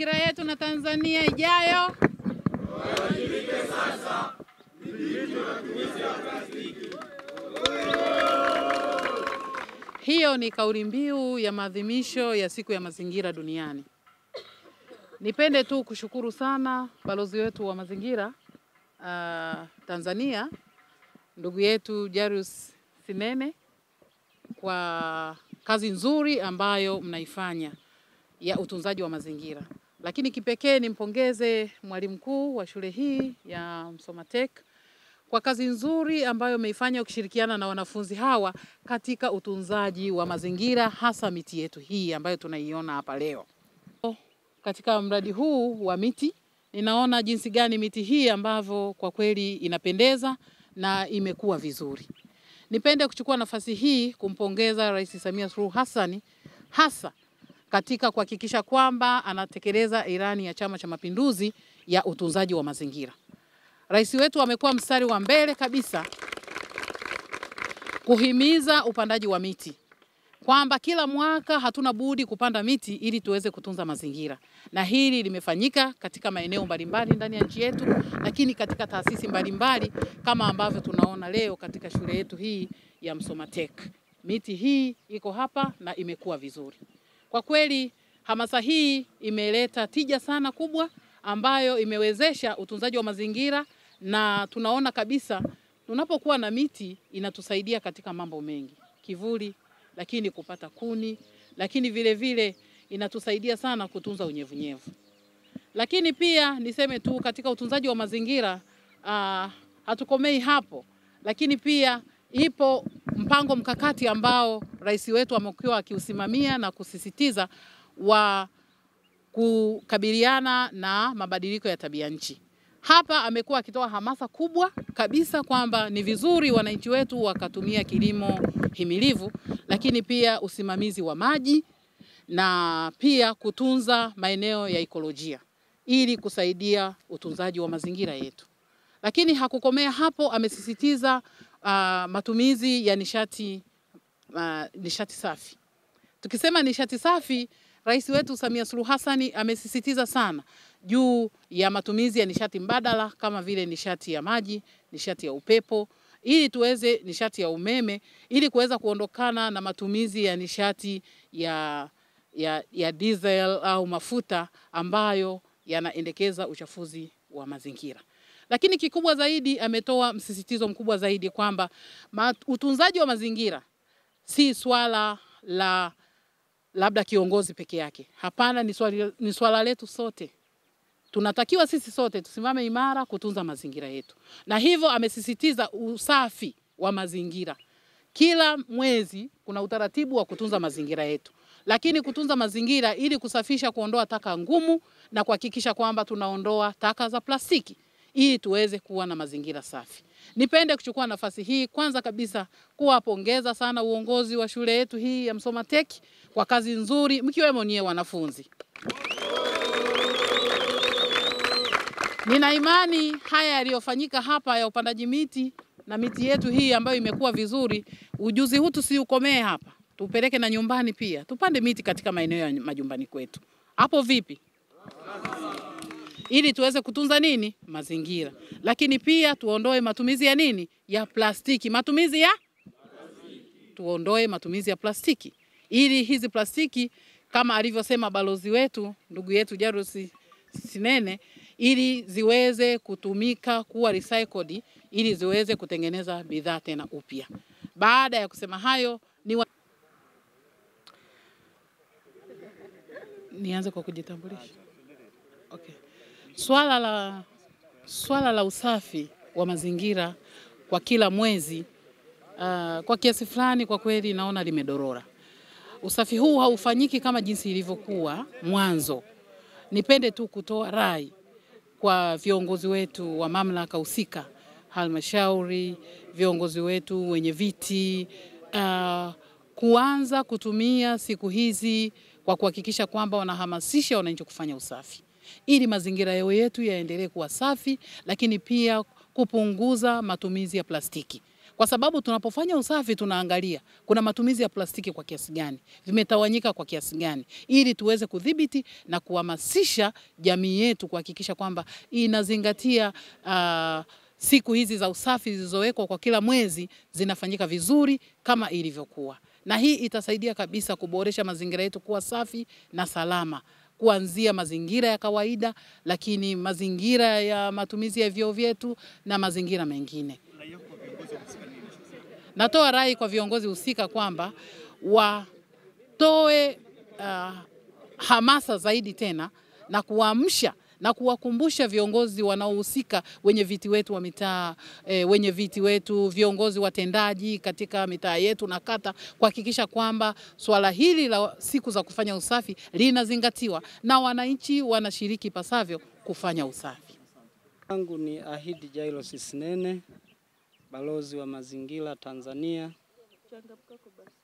mazingira yetu na Tanzania ijayo. Wajibike sasa, dhibiti matumizi ya plastiki. Hiyo ni kauli mbiu ya maadhimisho ya siku ya mazingira duniani. Nipende tu kushukuru sana balozi wetu wa mazingira Tanzania, ndugu yetu Jairus Sinene, kwa kazi nzuri ambayo mnaifanya ya utunzaji wa mazingira. Lakini kipekee nimpongeze mwalimu mkuu wa shule hii ya Msoma Tech kwa kazi nzuri ambayo ameifanya ukishirikiana na wanafunzi hawa katika utunzaji wa mazingira, hasa miti yetu hii ambayo tunaiona hapa leo. Katika mradi huu wa miti, ninaona jinsi gani miti hii ambavyo kwa kweli inapendeza na imekuwa vizuri. Nipende kuchukua nafasi hii kumpongeza Rais Samia Suluhu Hassan hasa katika kuhakikisha kwamba anatekeleza ilani ya Chama cha Mapinduzi ya utunzaji wa mazingira. Rais wetu amekuwa mstari wa mbele kabisa kuhimiza upandaji wa miti, kwamba kila mwaka hatuna budi kupanda miti ili tuweze kutunza mazingira. Na hili limefanyika katika maeneo mbalimbali ndani ya nchi yetu, lakini katika taasisi mbalimbali kama ambavyo tunaona leo katika shule yetu hii ya Msoma Tech. Miti hii iko hapa na imekuwa vizuri. Kwa kweli hamasa hii imeleta tija sana kubwa ambayo imewezesha utunzaji wa mazingira, na tunaona kabisa tunapokuwa na miti inatusaidia katika mambo mengi. Kivuli, lakini kupata kuni, lakini vile vile inatusaidia sana kutunza unyevunyevu. Lakini pia niseme tu katika utunzaji wa mazingira hatukomei hapo, lakini pia ipo mpango mkakati ambao rais wetu amekuwa akiusimamia na kusisitiza wa kukabiliana na mabadiliko ya tabia nchi. Hapa amekuwa akitoa hamasa kubwa kabisa kwamba ni vizuri wananchi wetu wakatumia kilimo himilivu, lakini pia usimamizi wa maji na pia kutunza maeneo ya ekolojia ili kusaidia utunzaji wa mazingira yetu. Lakini hakukomea hapo, amesisitiza matumizi ya nishati safi. Tukisema nishati safi, Rais wetu Samia Suluhu Hassan amesisitiza sana juu ya matumizi ya nishati mbadala kama vile nishati ya maji, nishati ya upepo, ili tuweze nishati ya umeme, ili kuweza kuondokana na matumizi ya nishati ya diesel au mafuta ambayo yanaendekeza uchafuzi wa mazingira. Lakini kikubwa zaidi ametoa msisitizo mkubwa zaidi kwamba utunzaji wa mazingira si swala la labda kiongozi peke yake. Hapana, ni swala letu sote. Tunatakiwa sisi sote tusimame imara kutunza mazingira yetu. Na hivyo amesisitiza usafi wa mazingira. Kila mwezi kuna utaratibu wa kutunza mazingira yetu. Lakini kutunza mazingira ili kusafisha, kuondoa taka ngumu na kuhakikisha kwamba tunaondoa taka za plastiki ili tuweze kuwa na mazingira safi. Nipende kuchukua nafasi hii kwanza kabisa kuwapongeza sana uongozi wa shule yetu hii ya Msoma Tech kwa kazi nzuri, mkiwemo nyie wanafunzi. Nina imani haya yaliyofanyika hapa ya upandaji miti na miti yetu hii ambayo imekuwa vizuri, ujuzi huu tusiukomee hapa. Tupeleke na nyumbani pia. Tupande miti katika maeneo ya majumbani kwetu. Hapo vipi? Ili tuweze kutunza nini? Mazingira. Lakini pia tuondoe matumizi ya nini? Ya plastiki. Tuondoe matumizi ya plastiki. Ili hizi plastiki kama alivyosema balozi wetu, ndugu yetu Jairus Sinene, ili ziweze kutumika kuwa recycled, ili ziweze kutengeneza bidhaa tena upya. Baada ya kusema hayo, nianze kwa kujitambulisha. Okay. Swala la usafi wa mazingira kwa kila mwezi kwa kiasi fulani kwa kweli naona limedorora. Usafi huu haufanyiki kama jinsi ilivyokuwa mwanzo. Nipende tu kutoa rai kwa viongozi wetu wa mamlaka husika, halmashauri, viongozi wetu wenye viti, kuanza kutumia siku hizi kwa kuhakikisha kwamba wanahamasisha wananchi kufanya usafi, ili mazingira yetu yaendelee kuwa safi, lakini pia kupunguza matumizi ya plastiki. Kwa sababu tunapofanya usafi tunaangalia kuna matumizi ya plastiki kwa kiasi gani, vimetawanyika kwa kiasi gani, ili tuweze kudhibiti na kuhamasisha jamii yetu kuhakikisha kwamba inazingatia siku hizi za usafi zilizowekwa kwa kila mwezi zinafanyika vizuri kama ilivyokuwa. Na hii itasaidia kabisa kuboresha mazingira yetu kuwa safi na salama, kuanzia mazingira ya kawaida, lakini mazingira ya matumizi ya vyoo vyetu na mazingira mengine. Natoa rai kwa viongozi husika kwamba watoe hamasa zaidi tena na kuamsha na kuwakumbusha viongozi wanaohusika, wenye viti wetu wa mitaa, wenye viti wetu, viongozi watendaji katika mitaa yetu na kata, kuhakikisha kwamba swala hili la siku za kufanya usafi linazingatiwa na wananchi wanashiriki pasavyo kufanya usafi. Yangu ni Ahidi Jailos Sinene, balozi wa mazingira Tanzania,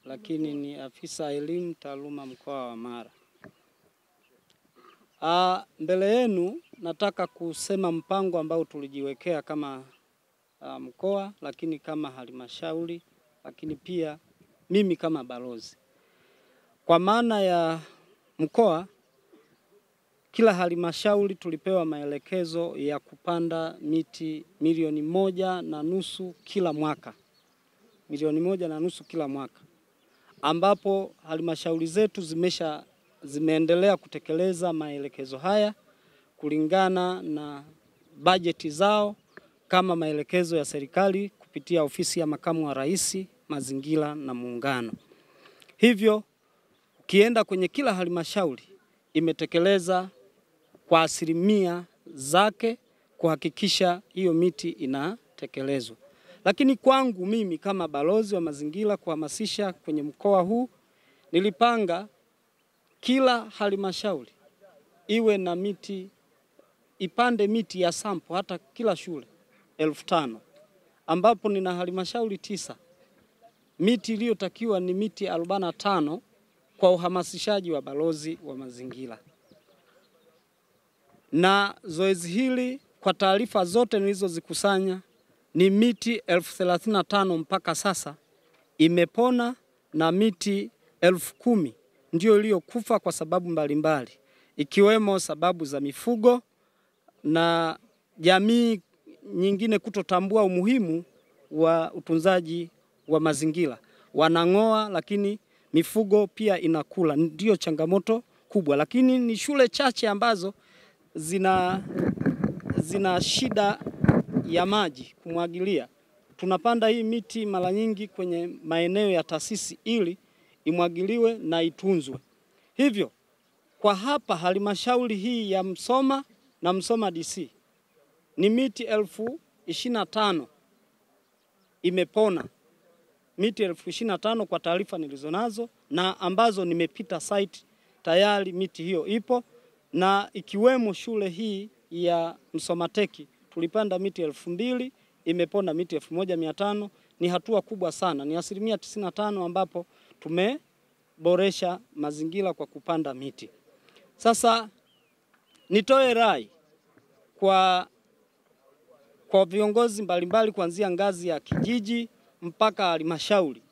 lakini ni afisa elimu taaluma mkoa wa Mara. Mbele yenu nataka kusema mpango ambao tulijiwekea kama mkoa, lakini kama halmashauri, lakini pia mimi kama balozi. Kwa maana ya mkoa, kila halmashauri tulipewa maelekezo ya kupanda miti 1.5 milioni kila mwaka. 1.5 milioni kila mwaka, ambapo halmashauri zetu zimeendelea kutekeleza maelekezo haya kulingana na bajeti zao kama maelekezo ya serikali kupitia ofisi ya makamu wa rais, mazingira na muungano. Hivyo ukienda kwenye kila halmashauri imetekeleza kwa asilimia zake kuhakikisha hiyo miti inatekelezwa. Lakini kwangu mimi kama balozi wa mazingira kuhamasisha kwenye mkoa huu, nilipanga kila halmashauri iwe na miti, ipande miti ya sampo hata kila shule 5,000, ambapo nina halmashauri 9. Miti iliyotakiwa ni miti 45 kwa uhamasishaji wa balozi wa mazingira. Na zoezi hili kwa taarifa zote nilizozikusanya ni miti 35,000 mpaka sasa imepona, na miti 10,000 ndio iliyokufa kwa sababu mbalimbali, ikiwemo sababu za mifugo na jamii nyingine kutotambua umuhimu wa utunzaji wa mazingira. Wanang'oa, lakini mifugo pia inakula, ndio changamoto kubwa. Lakini ni shule chache ambazo zina shida ya maji kumwagilia. Tunapanda hii miti mara nyingi kwenye maeneo ya taasisi ili imwagiliwe na itunzwe. Hivyo kwa hapa halmashauri hii ya Msoma na Msoma DC ni miti 25,000 imepona. Miti 25,000 kwa taarifa nilizonazo na ambazo nimepita site tayari miti hiyo ipo, na ikiwemo shule hii ya Msoma Teki tulipanda miti 2,000, imepona miti 1,500. Ni hatua kubwa sana, ni asilimia 95 ambapo tumeboresha mazingira kwa kupanda miti. Sasa nitoe rai kwa viongozi mbalimbali kuanzia ngazi ya kijiji mpaka halmashauri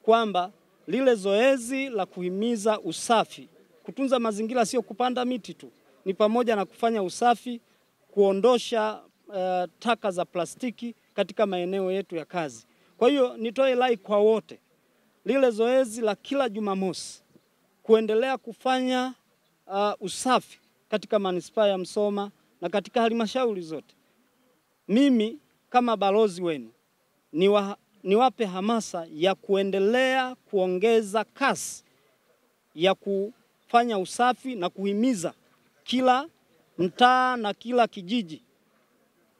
kwamba lile zoezi la kuhimiza usafi, kutunza mazingira sio kupanda miti tu, ni pamoja na kufanya usafi, kuondosha taka za plastiki katika maeneo yetu ya kazi. Kwa hiyo nitoe rai kwa wote, lile zoezi la kila Jumamosi kuendelea kufanya usafi katika manispaa ya Msoma na katika halmashauri zote. Mimi kama balozi wenu niwape hamasa ya kuendelea kuongeza kasi ya kufanya usafi na kuhimiza kila mtaa na kila kijiji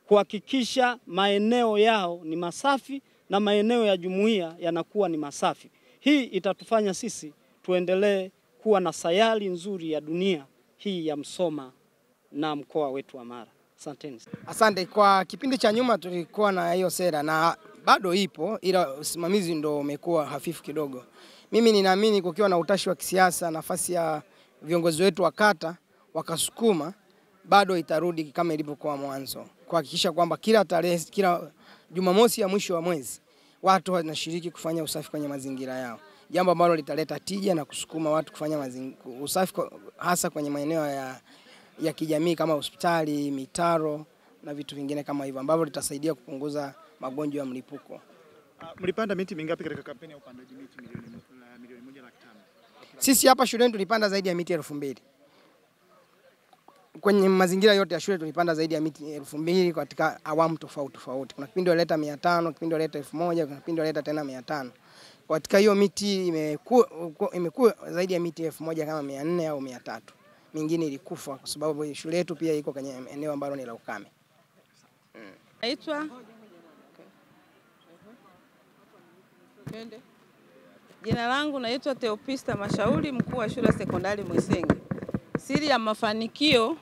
kuhakikisha maeneo yao ni masafi na maeneo ya jumuiya yanakuwa ni masafi. Hii itatufanya sisi tuendelee kuwa na sayari nzuri ya dunia hii ya Msoma na mkoa wetu wa Mara. Asanteni. Asante. Kwa kipindi cha nyuma tulikuwa na hiyo sera na bado ipo, ila usimamizi ndo umekuwa hafifu kidogo. Mimi ninaamini kukiwa na utashi wa kisiasa, nafasi ya viongozi wetu wa kata wakasukuma, bado itarudi kama ilivyokuwa mwanzo, kuhakikisha kwamba kila Jumamosi ya mwisho wa mwezi watu wanashiriki kufanya usafi kwenye mazingira yao, jambo ambalo litaleta tija na kusukuma watu kufanya usafi hasa kwenye maeneo ya kijamii kama hospitali, mitaro na vitu vingine kama hivyo, ambavyo litasaidia kupunguza magonjwa ya mlipuko. Mlipanda miti mingapi katika kampeni ya upandaji miti milioni 1.5? Sisi hapa shuleni tulipanda zaidi ya miti 2000. Kwenye mazingira yote ya shule tulipanda zaidi ya miti 2000 katika awamu tofauti tofauti. Kuna kipindi waleta 500, kipindi waleta 1000, kuna kipindi waleta tena 500. Katika hiyo miti imekuwa zaidi ya miti 1000 kama 400 au 300. Mingine ilikufa kwa sababu shule yetu pia iko kwenye eneo ambalo ni la ukame. Jina langu naitwa Theopista Mashauri, mkuu wa shule ya sekondari Mwisenge. Siri ya mafanikio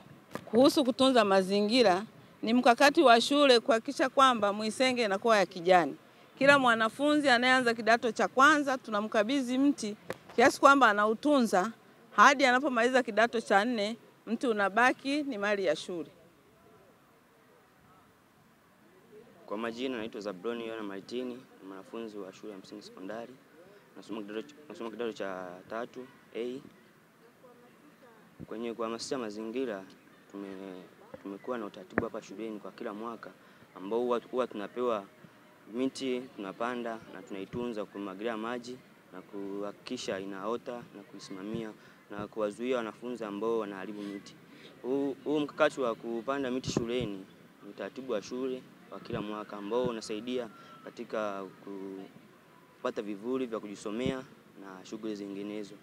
kuhusu kutunza mazingira ni mkakati wa shule kuhakikisha kwamba Mwisenge inakuwa ya kijani. Kila mwanafunzi anayeanza kidato cha kwanza tunamkabidhi mti kiasi kwamba anautunza hadi anapomaliza kidato cha 4, mti unabaki ni mali ya shule. Kwa majina naitwa Zabroni Yohana Martini, mwanafunzi wa shule ya msingi sekondari. Nasoma kidato cha 3A. Kwenye kuhamasisha mazingira tumekuwa na utaratibu hapa shuleni kwa kila mwaka ambao huwa tunapewa miti, tunapanda na tunaitunza, kumwagilia maji na kuhakikisha inaota na kuisimamia na kuwazuia wanafunzi ambao wanaharibu miti. Huu mkakati wa kupanda miti shuleni ni utaratibu wa shule wa kila mwaka ambao unasaidia katika kupata vivuli vya kujisomea na shughuli zinginezo.